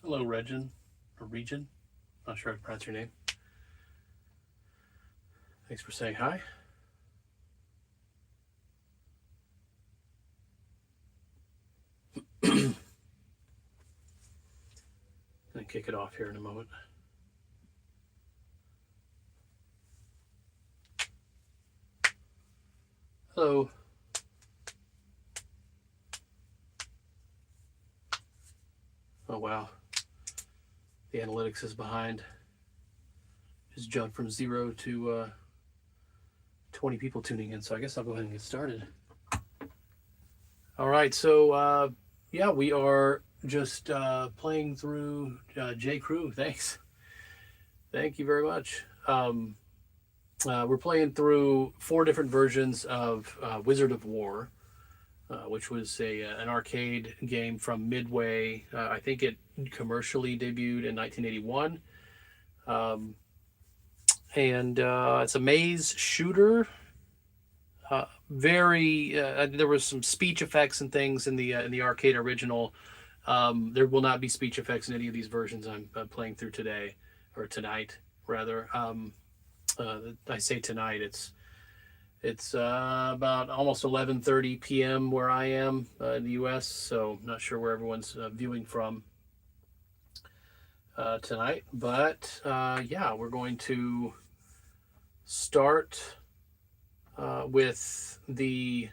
Hello, Regin, or Region. Not sure how to pronounce your name. Thanks for saying hi. Gonna kick it off here in a moment. Hello. Oh wow, the analytics is behind. Just jumped from 0 to 20 people tuning in, so I guess I'll go ahead and get started. All right, so yeah, we are just playing through J. Crew. Thanks, thank you very much. We're playing through 4 different versions of Wizard of Wor, which was an arcade game from Midway. I think it commercially debuted in 1981. Um, and it's a maze shooter. There was some speech effects and things in the arcade original. There will not be speech effects in any of these versions I'm playing through today, or tonight rather. I say tonight. It's about almost 11:30 p.m. where I am in the U.S. So I'm not sure where everyone's viewing from tonight. But yeah, we're going to start with the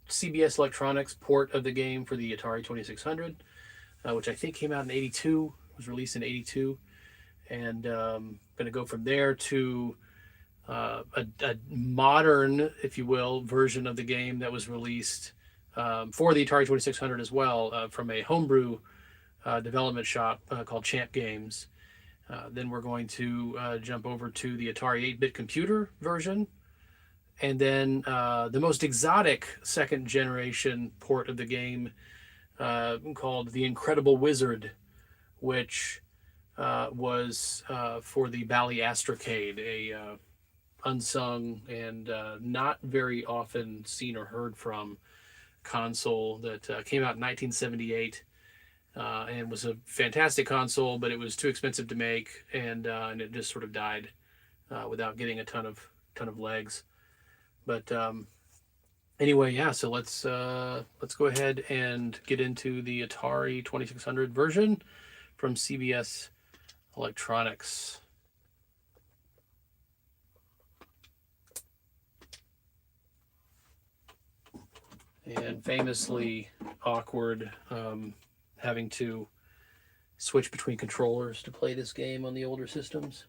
CBS Electronics port of the game for the Atari 2600, which I think came out in '82. Was released in '82, and going to go from there to a modern, if you will, version of the game that was released for the Atari 2600 as well, from a homebrew development shop called Champ Games. Then we're going to jump over to the Atari 8-bit computer version, and then the most exotic second generation port of the game called The Incredible Wizard, which was for the Bally Astrocade, a unsung and not very often seen or heard from console that came out in 1978 and was a fantastic console, but it was too expensive to make, and it just sort of died without getting a ton of legs. But anyway, yeah. So let's go ahead and get into the Atari 2600 version from CBS Electronics. And famously awkward, having to switch between controllers to play this game on the older systems.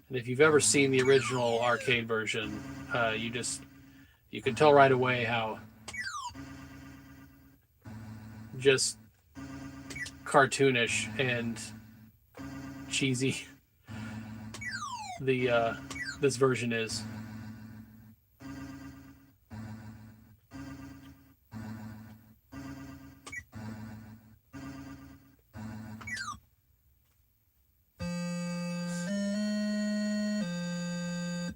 And if you've ever seen the original arcade version, you can tell right away how just cartoonish and cheesy the this version is.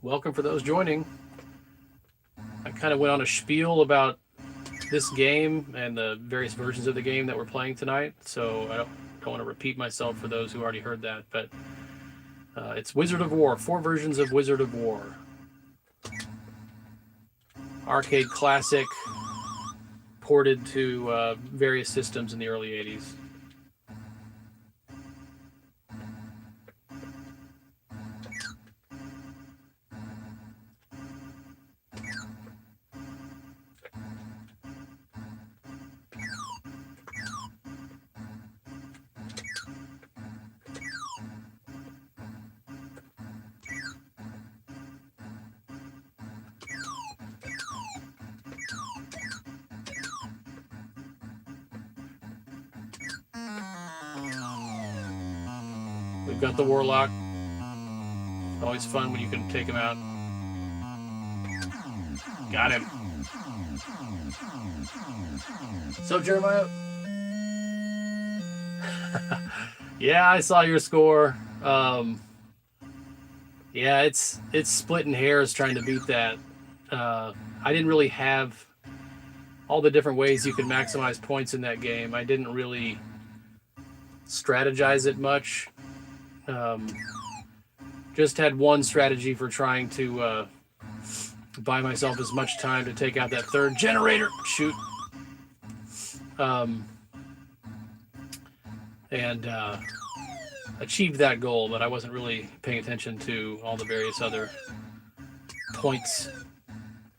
Welcome for those joining. I kind of went on a spiel about this game and the various versions of the game that we're playing tonight, so I don't want to repeat myself for those who already heard that, but it's Wizard of Wor, 4 versions of Wizard of Wor. Arcade classic, ported to various systems in the early 80s. We've got the Warlock. Always fun when you can take him out. Got him. So, Jeremiah. Yeah, I saw your score. Yeah, it's splitting hairs trying to beat that. I didn't really have all the different ways you can maximize points in that game. I didn't really strategize it much. Um, just had one strategy for trying to buy myself as much time to take out that third generator. Shoot. Um, and achieved that goal, but I wasn't really paying attention to all the various other points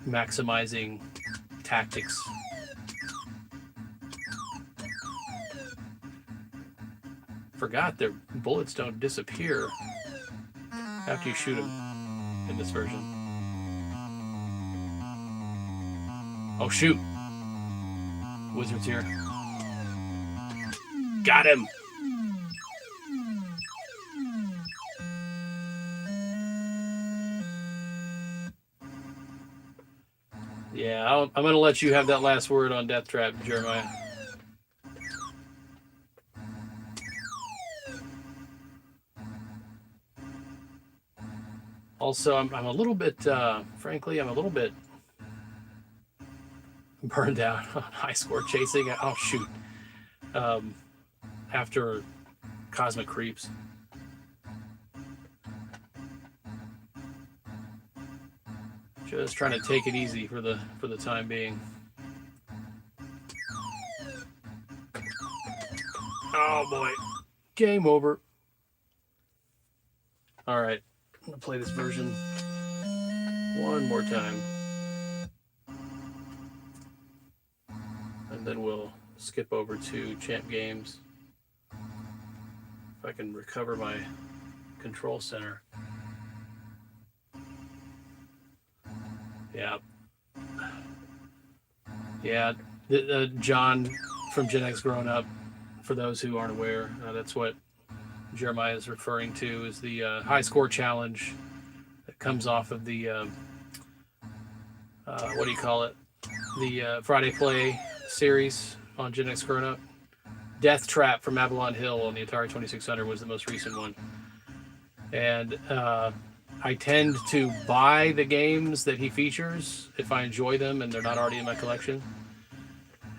maximizing tactics. Forgot their bullets don't disappear after you shoot them in this version. Oh shoot! Wizard's here. Got him! Yeah, I'm going to let you have that last word on Death Trap, Jeremiah. Also, I'm a little bit, frankly, I'm a little bit burned out on high score chasing. Oh, shoot. After Cosmic Creeps. Just trying to take it easy for the time being. Oh boy. Game over. Alright. I'm going to play this version one more time. And then we'll skip over to Champ Games. If I can recover my control center. Yeah. Yeah. John from Gen X Grown Up, for those who aren't aware, that's what Jeremiah is referring to, is the high score challenge that comes off of the, what do you call it? The Friday Play series on Gen X Grown Up. Death Trap from Avalon Hill on the Atari 2600 was the most recent one. And I tend to buy the games that he features if I enjoy them and they're not already in my collection.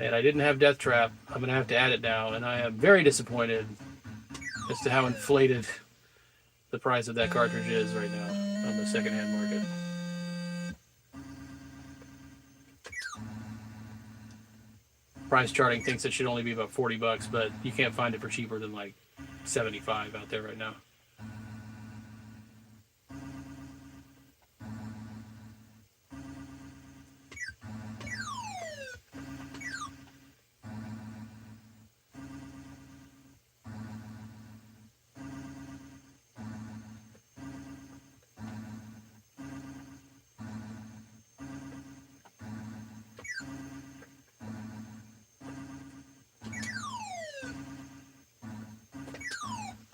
And I didn't have Death Trap. I'm going to have to add it now. And I am very disappointed as to how inflated the price of that cartridge is right now on the secondhand market. Price charting thinks it should only be about $40, but you can't find it for cheaper than like $75 out there right now.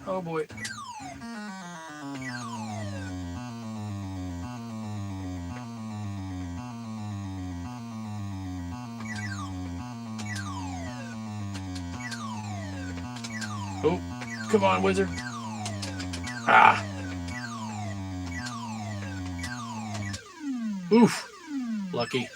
Oh boy. Oh, come on, Wizard. Ah. Oof. Lucky.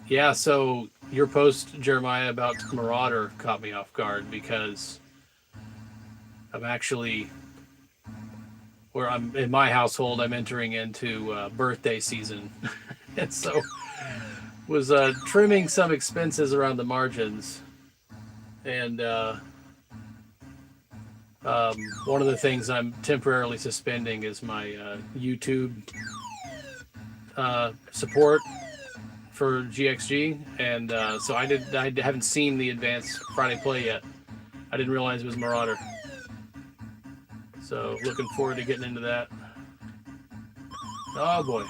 Yeah, so your post, Jeremiah, about Marauder caught me off guard because I'm actually, where I'm in my household, I'm entering into birthday season. And so was trimming some expenses around the margins. And one of the things I'm temporarily suspending is my YouTube support for GXG, and so I haven't seen the advanced Friday Play yet. I didn't realize it was Marauder, so looking forward to getting into that. Oh boy.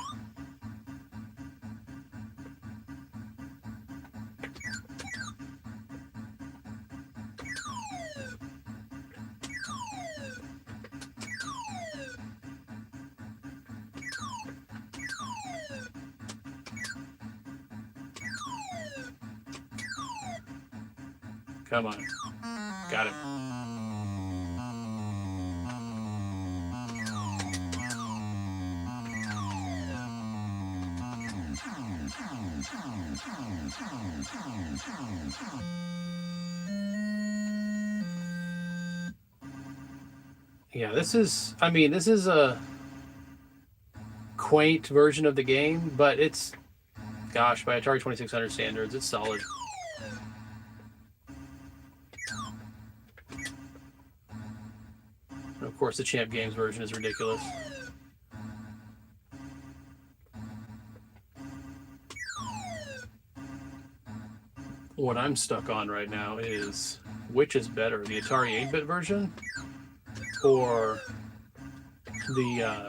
Come on. Got it. Yeah, this is a quaint version of the game, but it's, gosh, by Atari 2600 standards, it's solid. And of course, the Champ Games version is ridiculous. What I'm stuck on right now is, which is better, the Atari 8-bit version or the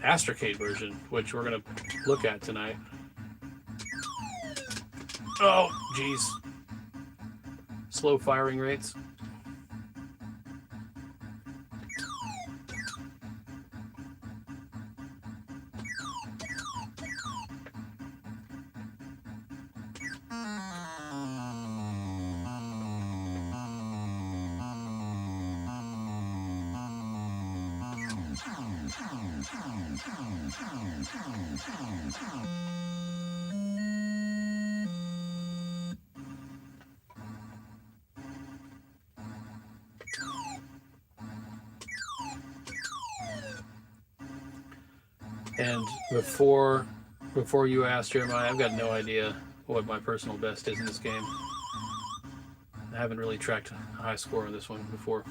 Astrocade version, which we're gonna look at tonight. Oh, geez. Slow firing rates. And before you asked, Jeremiah, I've got no idea what my personal best is in this game. I haven't really tracked a high score on this one before.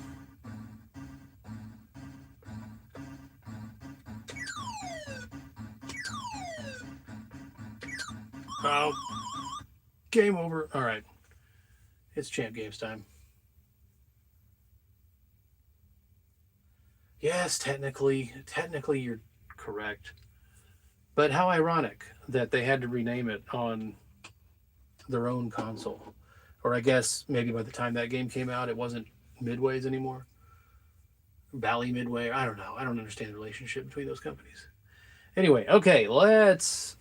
Oh, game over. All right, it's Champ Games time. Yes, technically you're correct. But how ironic that they had to rename it on their own console. Or I guess maybe by the time that game came out, it wasn't Midway's anymore. Bally Midway. I don't know. I don't understand the relationship between those companies. Anyway, okay, let's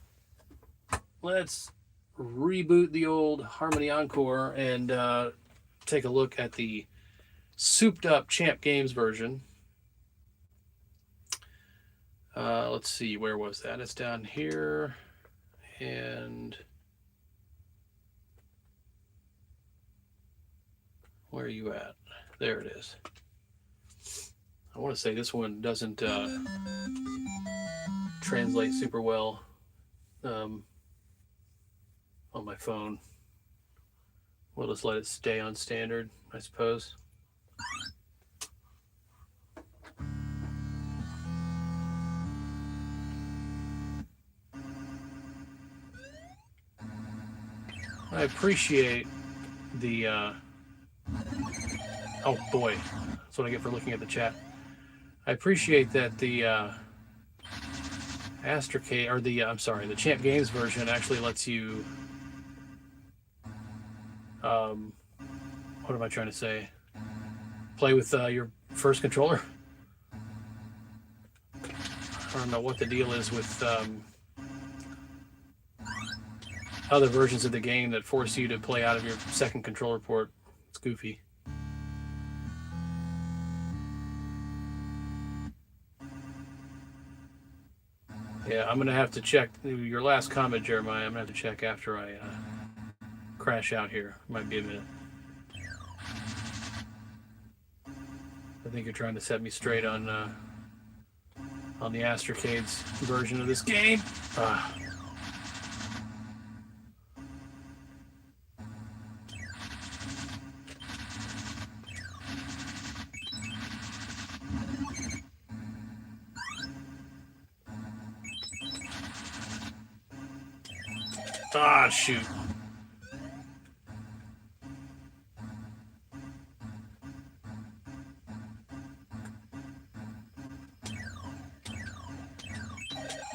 reboot the old Harmony Encore and take a look at the souped up Champ Games version. Let's see, where was that? It's down here, and where are you at? There it is. I want to say this one doesn't translate super well on my phone. We'll just let it stay on standard, I suppose. I appreciate the oh boy, that's what I get for looking at the chat. I appreciate that the Astrocade, or the the Champ Games version actually lets you what am I trying to say? Play with your first controller. I don't know what the deal is with other versions of the game that force you to play out of your second controller port. It's goofy. Yeah, I'm going to have to check your last comment, Jeremiah. I'm going to have to check after I crash out here. Might be a minute. I think you're trying to set me straight on the Astrocade's version of this game. Shoot.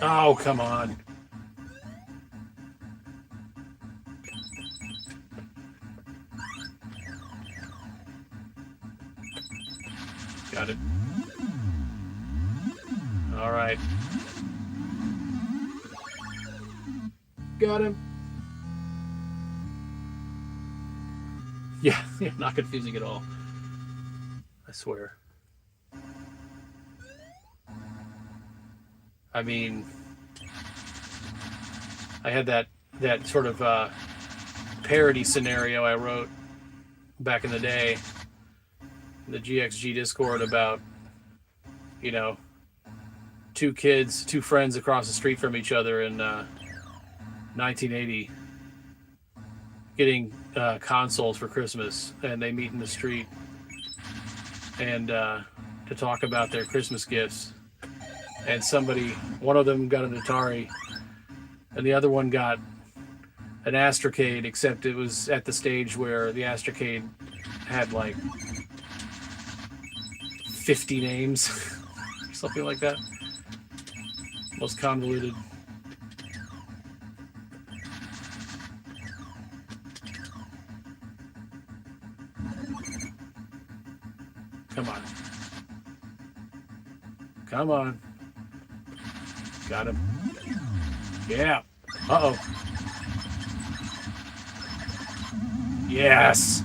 Oh, come on. Got it. All right. Got him. Yeah, yeah, not confusing at all. I swear. I mean, I had that sort of parody scenario I wrote back in the day, in the GXG Discord about, you know, two friends across the street from each other in 1980 getting consoles for Christmas, and they meet in the street and to talk about their Christmas gifts. And one of them got an Atari, and the other one got an Astrocade, except it was at the stage where the Astrocade had like 50 names, something like that. Most convoluted. Come on. Come on. Got him. Yeah. Uh-oh. Yes.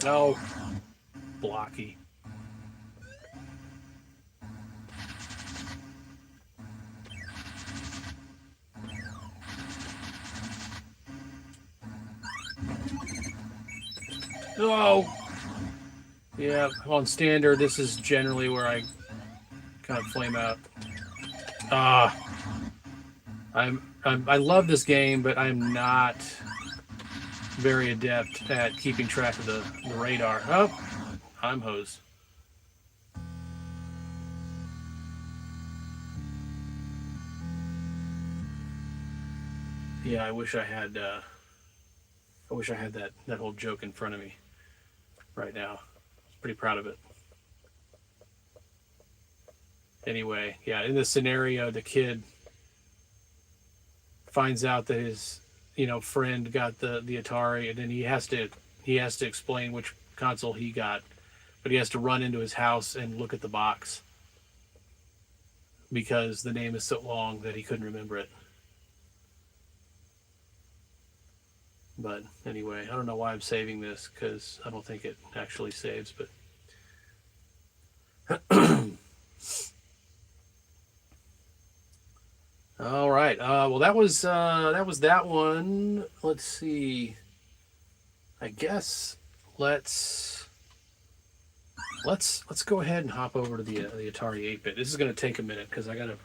Oh. Blocky. Oh. Yeah, on standard, this is generally where I kind of flame out. I love this game, but I'm not very adept at keeping track of the radar. Oh, I'm hosed. Yeah, I wish I had that whole joke in front of me right now. I'm pretty proud of it. Anyway, yeah, in this scenario, the kid finds out that his friend got the Atari, and then he has to explain which console he got, but he has to run into his house and look at the box because the name is so long that he couldn't remember it. But anyway, I don't know why I'm saving this because I don't think it actually saves, but all right. Well, that was that one. Let's see. I guess let's go ahead and hop over to the Atari 8-bit. This is going to take a minute because I got to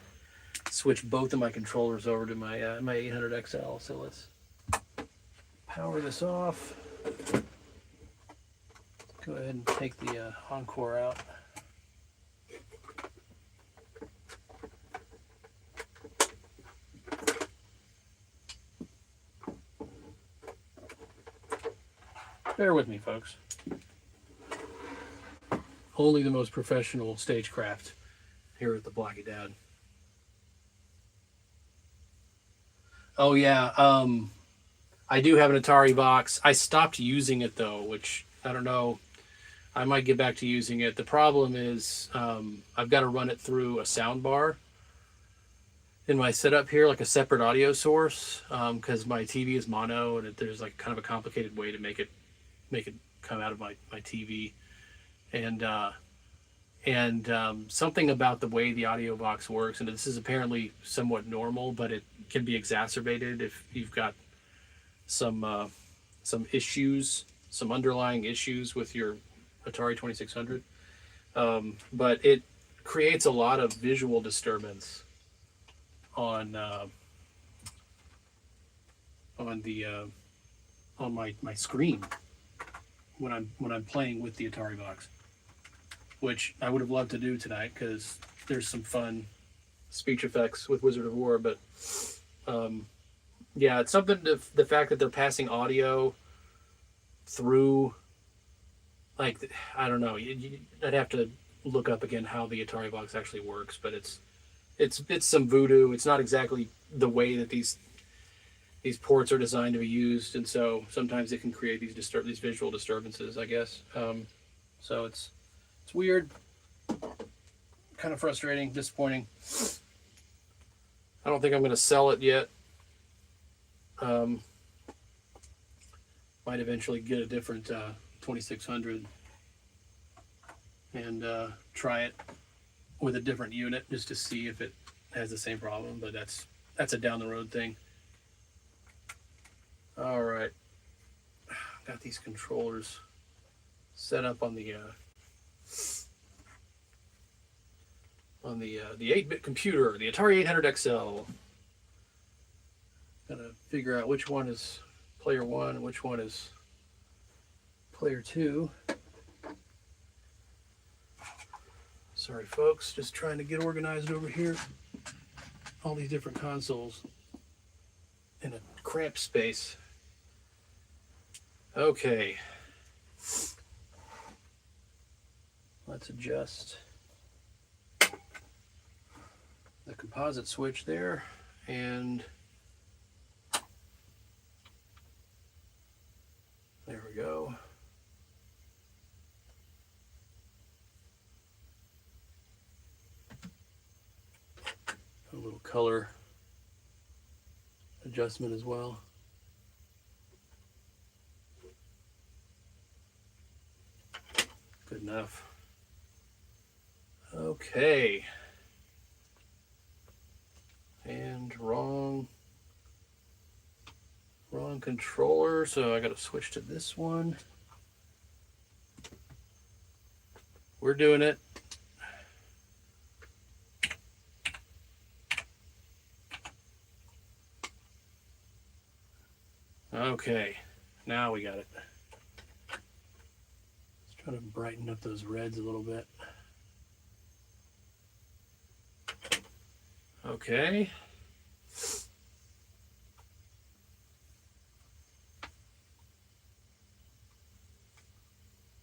switch both of my controllers over to my 800 XL. So let's power this off. Go ahead and take the Encore out. Bear with me, folks. Only the most professional stagecraft here at the Blocky Dad. Oh yeah, I do have an Atari box. I stopped using it though, which I don't know. I might get back to using it. The problem is I've got to run it through a sound bar in my setup here, like a separate audio source, because my TV is mono, and there's like kind of a complicated way to make it come out of my TV, and something about the way the audio box works, and this is apparently somewhat normal, but it can be exacerbated if you've got some issues, some underlying issues with your Atari 2600. But it creates a lot of visual disturbance on my screen when I'm playing with the Atari box, which I would have loved to do tonight because there's some fun speech effects with Wizard of Wor. But yeah, it's something to the fact that they're passing audio through, like, I don't know. I'd have to look up again how the Atari box actually works, but it's some voodoo. It's not exactly the way that these these ports are designed to be used, and so sometimes it can create these visual disturbances, I guess. So it's weird, kind of frustrating, disappointing. I don't think I'm going to sell it yet. Might eventually get a different 2600 and try it with a different unit just to see if it has the same problem, but that's a down the road thing. All right, got these controllers set up on the 8-bit computer, the Atari 800 XL. Gotta figure out which one is player 1 and which one is player 2. Sorry folks, just trying to get organized over here. All these different consoles in a cramped space. Okay. Let's adjust the composite switch there, and there we go. A little color adjustment as well. Good enough. Okay. And wrong controller, so I got to switch to this one. We're doing it. Okay, now we got it. Let's try to brighten up those reds a little bit. Okay.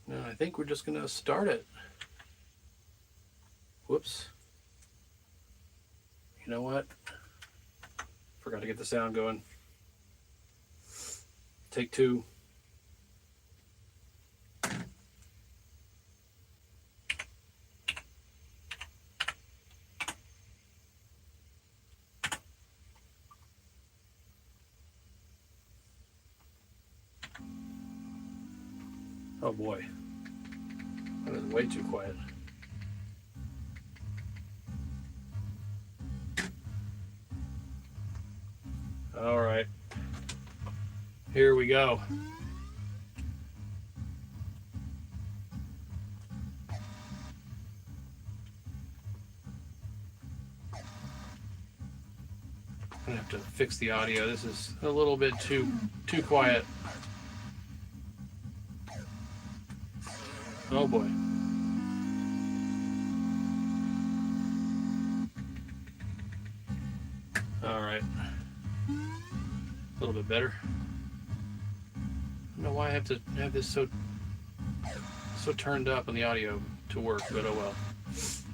Now I think we're just gonna start it. Whoops. You know what? Forgot to get the sound going. Take 2. Oh boy, that was way too quiet. All right, here we go. I'm gonna have to fix the audio. This is a little bit too quiet. Oh boy. All right. A little bit better. I don't know why I have to have this so turned up on the audio to work, but oh well.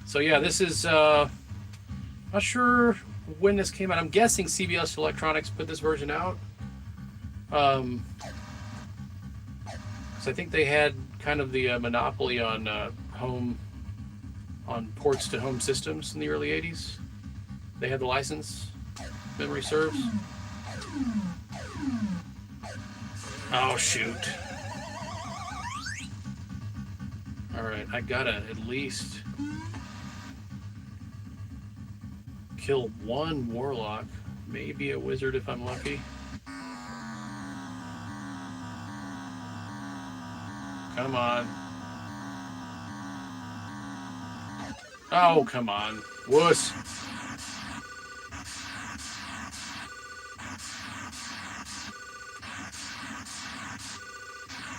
So yeah, this is not sure when this came out. I'm guessing CBS Electronics put this version out. So I think they had kind of the monopoly on ports to home systems in the early 80s. They had the license, memory serves. Oh shoot. Alright, I gotta at least kill one warlock, maybe a wizard if I'm lucky. Come on. Oh, come on. Wuss.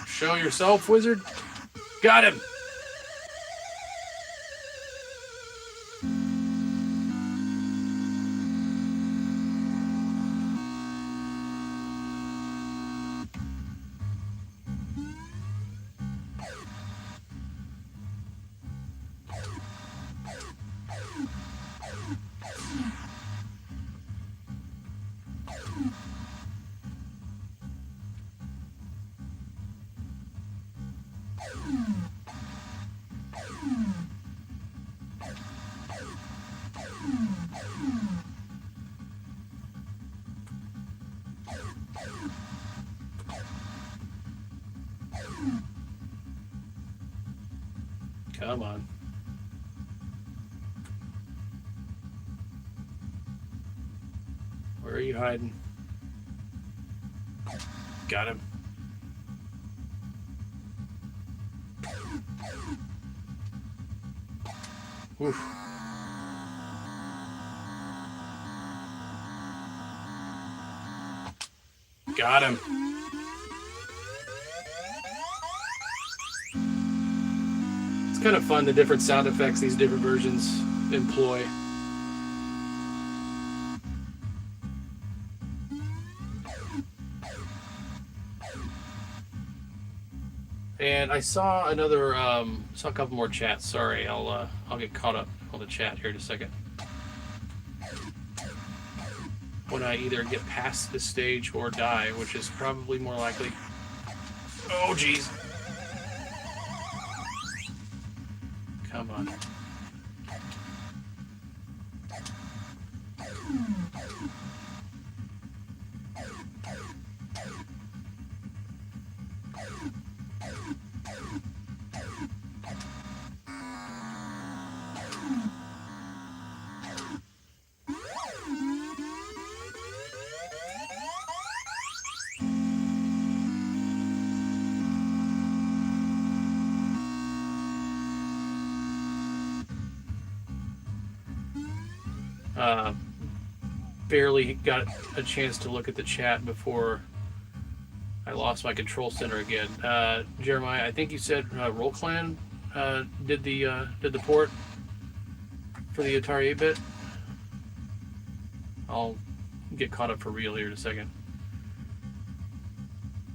Show yourself, wizard. Got him. Come on. Where are you hiding? Got him. Oof. Got him. It's kind of fun, the different sound effects these different versions employ. And I saw another, saw a couple more chats. Sorry, I'll get caught up on the chat here in a second. When I either get past this stage or die, which is probably more likely. Oh, jeez. Come on. Barely got a chance to look at the chat before I lost my control center again. Jeremiah, I think you said Roll Clan did the port for the Atari 8-bit. I'll get caught up for real here in a second.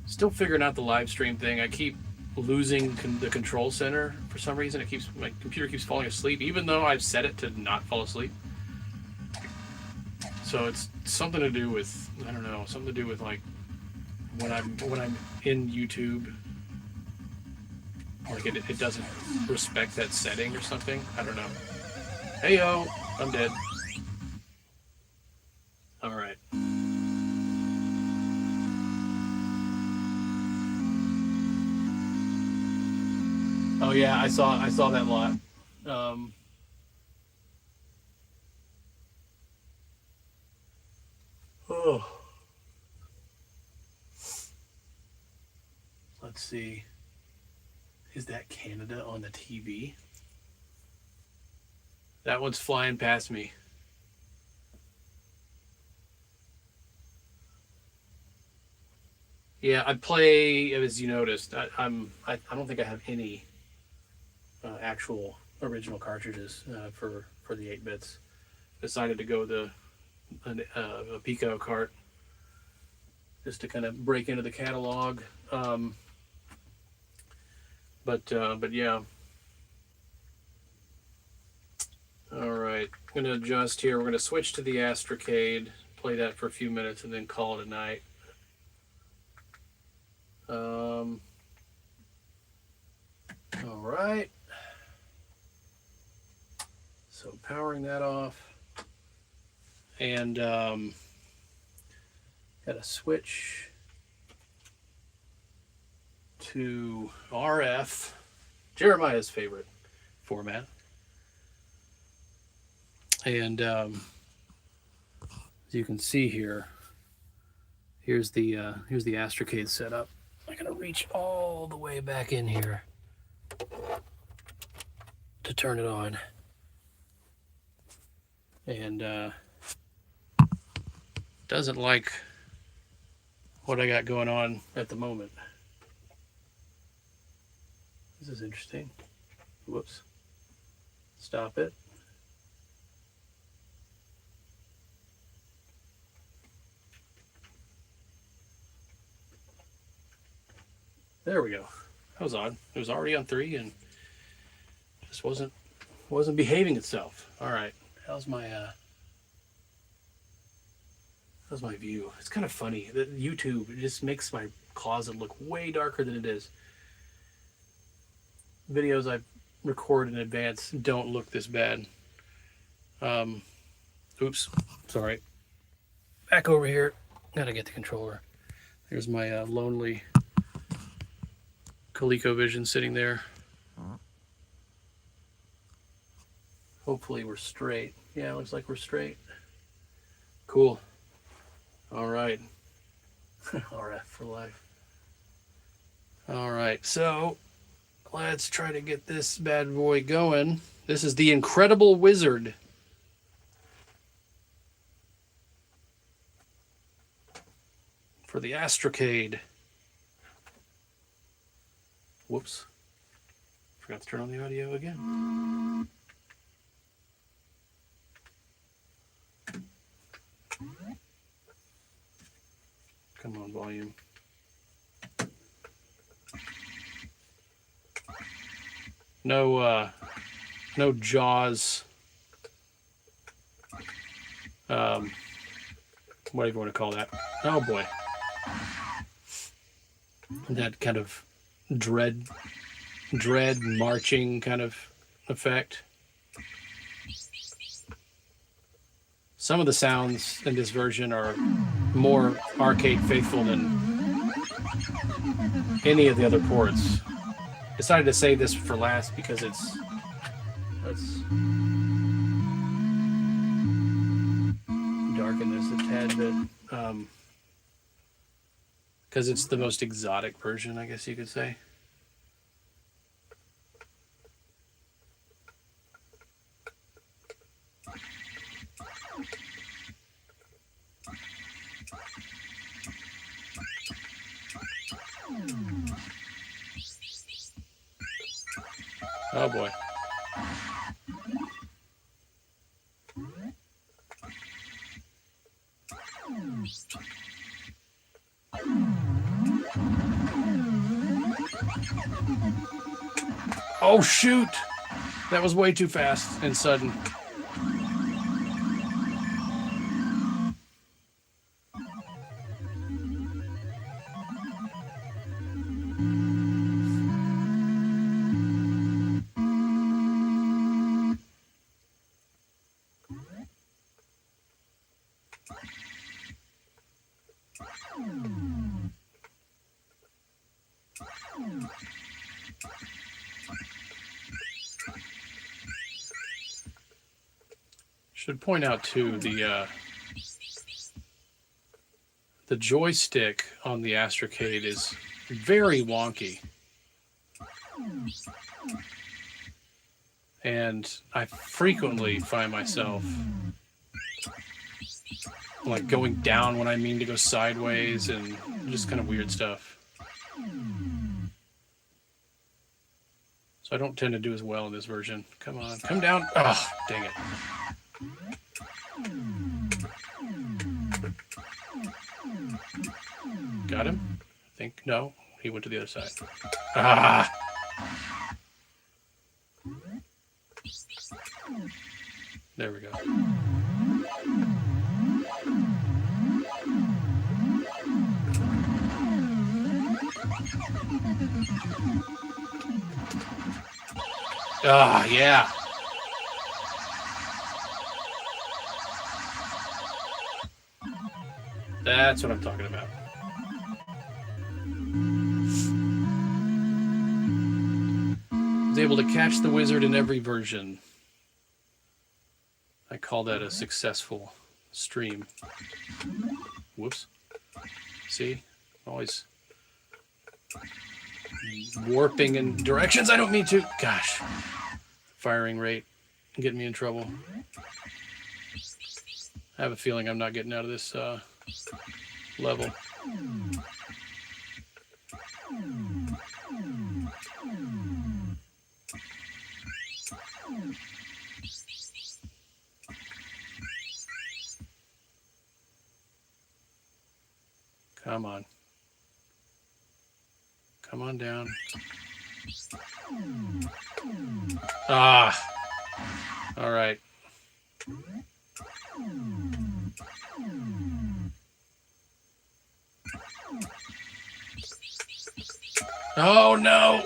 Still figuring out the live stream thing. I keep losing the control center for some reason. My computer keeps falling asleep, even though I've set it to not fall asleep. So it's something to do with, I don't know, something to do with like when I'm in YouTube, like it doesn't respect that setting or something. I don't know. Hey yo, I'm dead. All right. Oh yeah, I saw that lot. Oh. Let's see. Is that Canada on the TV? That one's flying past me. Yeah, I play, as you noticed, I don't think I have any actual original cartridges for the 8-bits. Decided to go a Pico cart just to kind of break into the catalog. But yeah. All right, I'm gonna adjust here. We're gonna switch to the Astrocade, play that for a few minutes, and then call it a night. All right. So powering that off, and got to switch to RF, Jeremiah's favorite format. And as you can see here, here's the Astrocade setup. I'm gonna reach all the way back in here to turn it on, and doesn't like what I got going on at the moment. This is interesting. Whoops. Stop it. There we go. That was odd. It was already on 3 and just wasn't behaving itself. All right. How's my view? It's kind of funny that YouTube, it just makes my closet look way darker than it is. Videos I record in advance don't look this bad. Oops. Sorry. Back over here. Gotta get the controller. There's my lonely ColecoVision sitting there. Hopefully we're straight. Yeah, looks like we're straight. Cool. All right. RF for life. All right, so let's try to get this bad boy going. This is the Incredible Wizard. For the Astrocade. Whoops. Forgot to turn on the audio again. Come on, volume. No Jaws. Whatever you want to call that. Oh boy. That kind of dread marching kind of effect. Some of the sounds in this version are more arcade faithful than any of the other ports. Decided to save this for last because let's darken this a tad bit. Because it's the most exotic version, I guess you could say. Oh boy. Oh shoot! That was way too fast and sudden. Should point out too the joystick on the Astrocade is very wonky, and I frequently find myself like going down when I mean to go sideways and just kind of weird stuff. So I don't tend to do as well in this version. Come on, come down. Oh, dang it. Got him? I think. No, he went to the other side. Ah! There we go. Ah, yeah. That's what I'm talking about. I was able to catch the wizard in every version. I call that a successful stream. Whoops. See? Always warping in directions I don't mean to. Gosh. Firing rate getting me in trouble. I have a feeling I'm not getting out of this level. Come on. Come on down. Ah. All right. Oh no.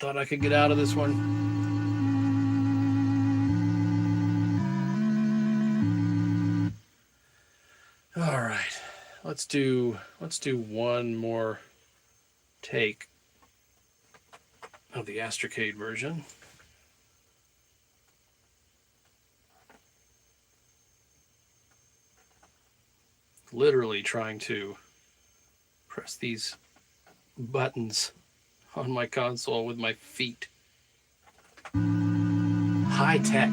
Thought I could get out of this one. All right. Let's do one more take of the Astrocade version. literally trying to press these buttons on my console with my feet. High tech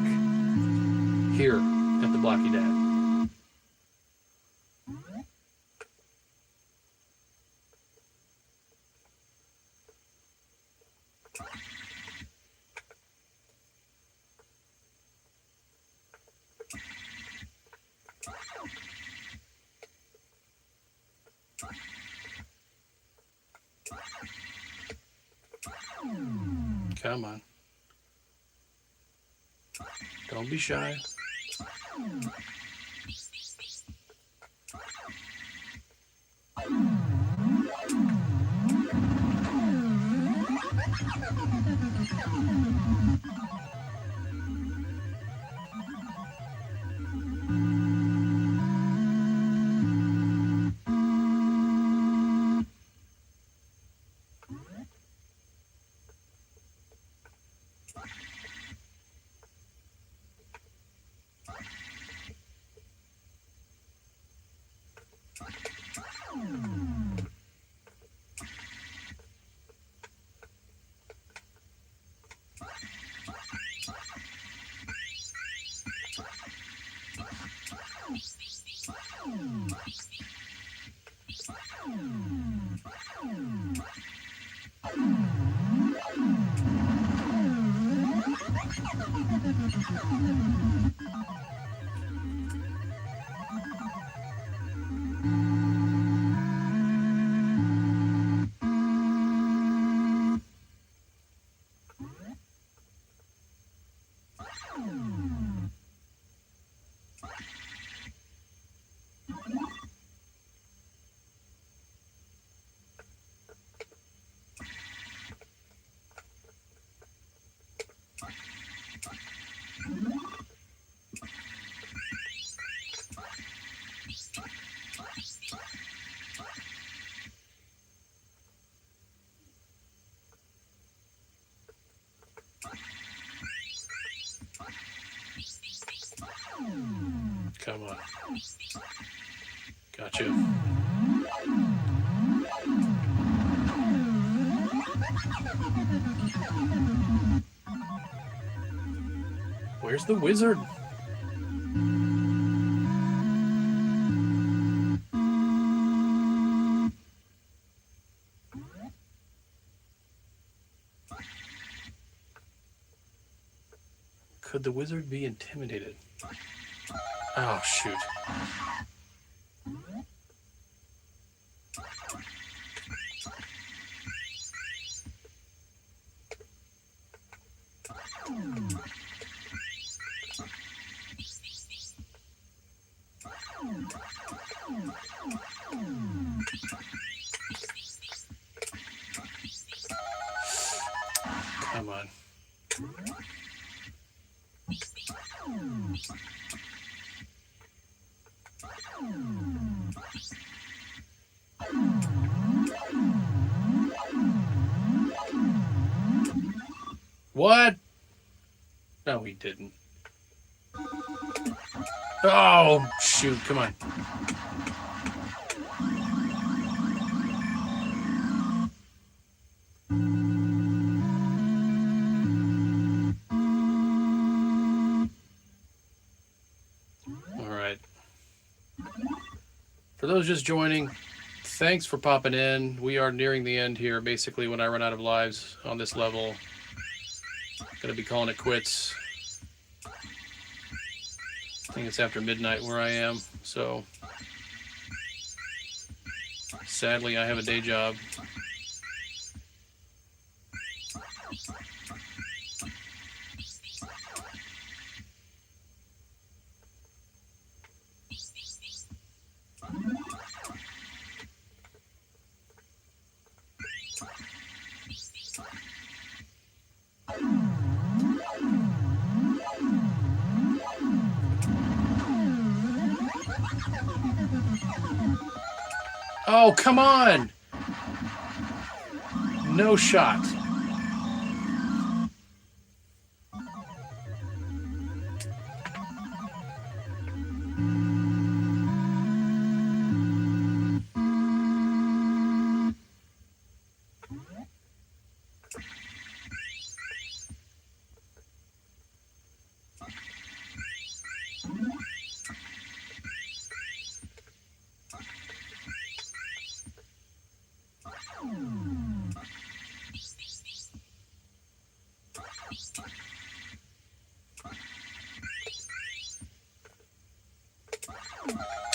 here at the Blocky Dad. Come on. Don't be shy. Come on. Gotcha. Where's the wizard? Could the wizard be intimidated? Oh, shoot. Come on. What? No, he didn't. Oh, shoot. Come on. All right. For those just joining, thanks for popping in. We are nearing the end here. Basically, when I run out of lives on this level, gonna be calling it quits. I think it's after midnight where I am, so sadly I have a day job. Oh, come on! No shot.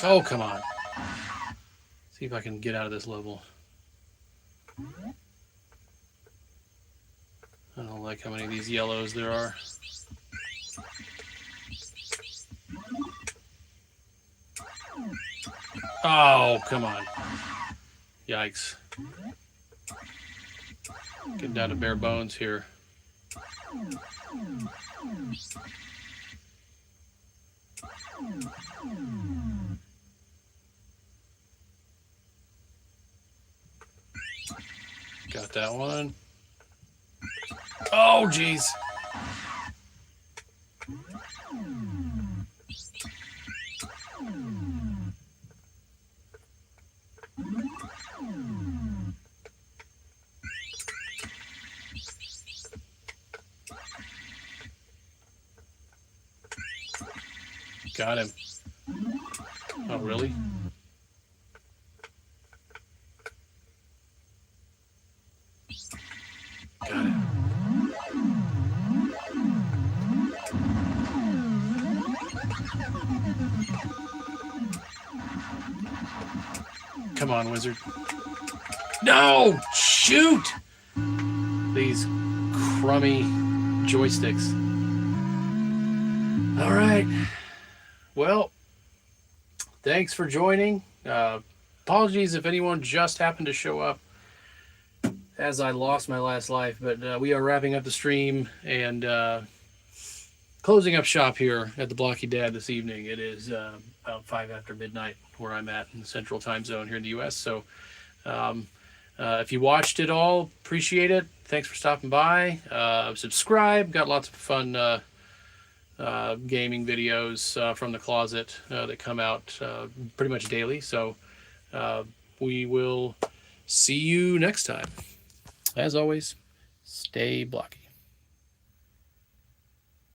Oh, come on. See if I can get out of this level. I don't like how many of these yellows there are. Oh, come on. Yikes. Getting down to bare bones here. Got that one. Oh, jeez. Got him. Oh, really? Got it. Come on, Wizard. No! Shoot! These crummy joysticks. All right. Well, thanks for joining. Apologies if anyone just happened to show up as I lost my last life, but we are wrapping up the stream and closing up shop here at the Blocky Dad this evening. It is about 5 after midnight where I'm at in the Central Time Zone here in the U.S. So if you watched it all, appreciate it. Thanks for stopping by. Subscribe. Got lots of fun gaming videos from the closet that come out pretty much daily. So we will see you next time. As always, stay blocky.